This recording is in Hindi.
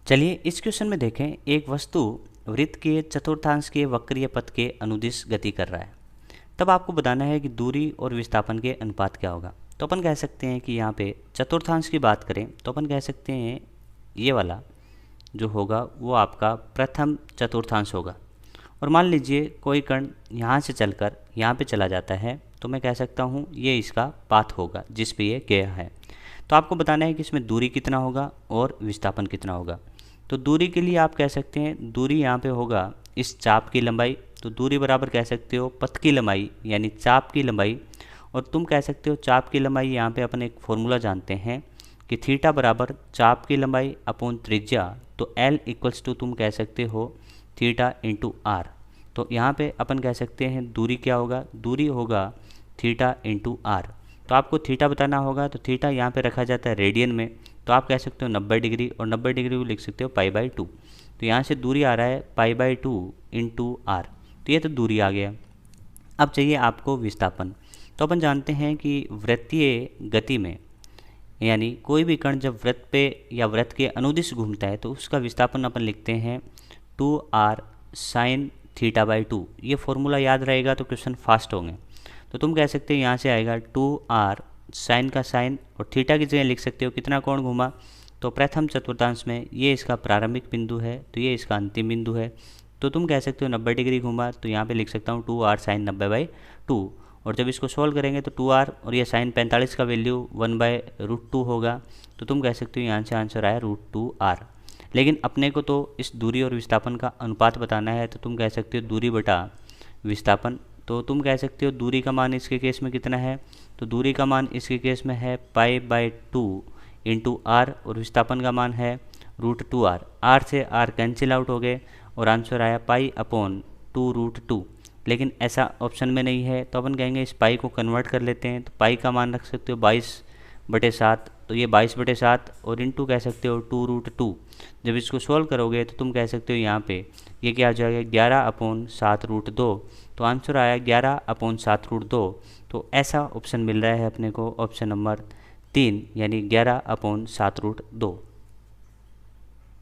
चलिए इस क्वेश्चन में देखें, एक वस्तु वृत्त के चतुर्थांश के वक्रीय पथ के अनुदिश गति कर रहा है। तब आपको बताना है कि दूरी और विस्थापन के अनुपात क्या होगा। तो अपन कह सकते हैं कि यहाँ पे चतुर्थांश की बात करें तो अपन कह सकते हैं ये वाला जो होगा वो आपका प्रथम चतुर्थांश होगा। और मान लीजिए कोई कण यहाँ से चलकर यहाँ पे चला जाता है, तो मैं कह सकता हूँ ये इसका पाथ होगा जिस पे ये गया है। तो आपको बताना है कि इसमें दूरी कितना होगा और विस्थापन कितना होगा। तो दूरी के लिए आप कह सकते हैं दूरी यहाँ पे होगा इस चाप की लंबाई, तो दूरी बराबर कह सकते हो पथ की लंबाई यानी चाप की लंबाई। और तुम कह सकते हो चाप की लंबाई, यहाँ पे अपन एक फॉर्मूला जानते हैं कि थीटा बराबर चाप की लंबाई अपॉन त्रिज्या, तो एल इक्वल्स टू तुम कह सकते हो थीटा इंटू आर। तो यहाँ पे अपन कह सकते हैं दूरी क्या होगा, दूरी होगा थीटा इंटू आर। तो आपको थीटा बताना होगा, तो थीटा यहाँ पे रखा जाता है रेडियन में, तो आप कह सकते हो 90 डिग्री, और 90 डिग्री को लिख सकते हो पाई/2। तो यहाँ से दूरी आ रहा है पाई/2 इंटू आर, तो ये तो दूरी आ गया। अब चाहिए आपको विस्थापन। तो अपन जानते हैं कि वृत्तीय गति में यानी कोई भी कण जब वृत्त पे या वृत्त के अनुदिश घूमता है तो उसका विस्थापन अपन लिखते हैं 2r साइन थीटा/2। ये फॉर्मूला याद रहेगा तो क्वेश्चन फास्ट होंगे। तो तुम कह सकते हो यहाँ से आएगा 2r साइन का साइन, और थीटा की जगह लिख सकते हो कितना कोण घूमा, तो प्रथम चतुर्थांश में ये इसका प्रारंभिक बिंदु है, तो ये इसका अंतिम बिंदु है। तो तुम कह सकते हो 90 डिग्री घूमा, तो यहाँ पे लिख सकता हूँ 2r साइन 90/2। और जब इसको सॉल्व करेंगे तो 2r और ये साइन 45 का वैल्यू 1/√2 होगा। तो तुम कह सकते हो यहाँ से आंसर आया √2r। लेकिन अपने को तो इस दूरी और विस्थापन का अनुपात बताना है, तो तुम कह सकते हो दूरी बटा विस्थापन। तो तुम कह सकते हो दूरी का मान इसके केस में कितना है, तो दूरी का मान इसके केस में है पाई/2 इंटू आर, और विस्थापन का मान है √2r। आर से आर कैंसिल आउट हो गए और आंसर आया पाई/2√2। लेकिन ऐसा ऑप्शन में नहीं है, तो अपन कहेंगे इस पाई को कन्वर्ट कर लेते हैं। तो पाई का मान रख सकते हो 22/7, तो ये 22/7 और इंटू कह सकते हो 2√2। जब इसको सोल्व करोगे तो तुम कह सकते हो यहाँ पे ये क्या आ जाएगा 11/7√2। तो आंसर आया 11/7√2। तो ऐसा ऑप्शन मिल रहा है अपने को, ऑप्शन नंबर 3 यानी 11/7√2।